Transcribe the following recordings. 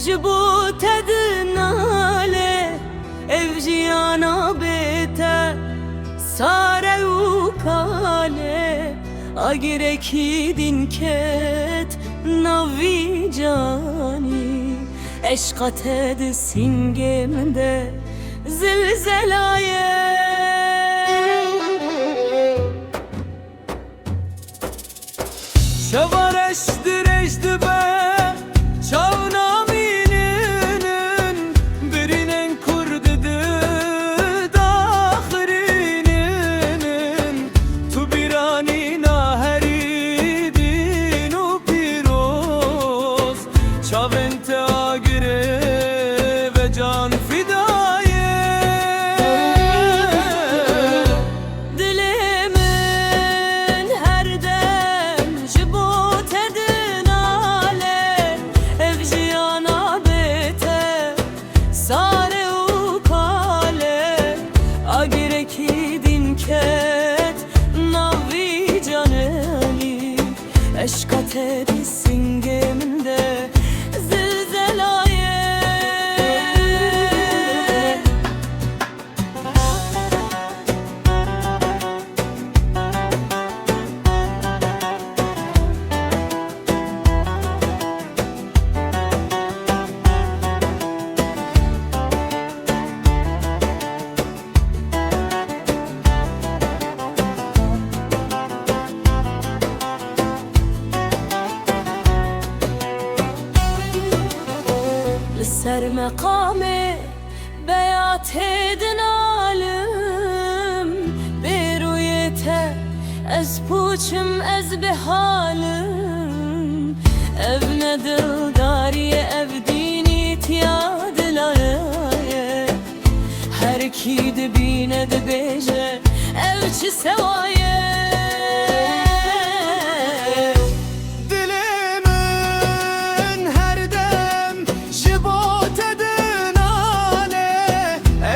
جبو تدناله evciyana bete sare ukale agireki dinket navicani eşkat ed singemde zilzelaye şavareştir eşdi be çavna mininin birinin kurdudu dahirinin tu birani naheridin u piroz çavente agire ve can fidaye dilimin her dem jibot edin ale evjiyana bete sare ukale agireki dinket navi caneli eşkat edi singeminde zilzelaye لسر مقامي بيات هيدن عالم برويته از پوچم از بحالم ev ne dildariye ev dini tiyadilaya her ki dibine de beje ev çi sevaye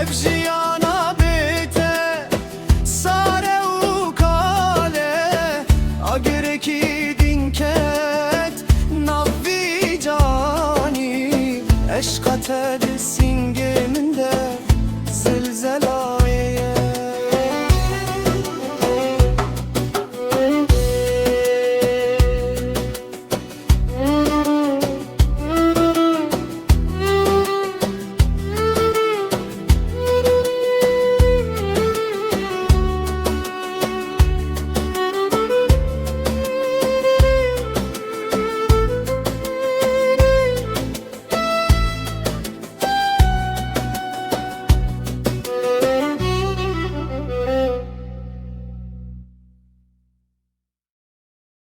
evjiyana bete sare ukale agireki dinket navi cani eşkat ed singeminde zilzela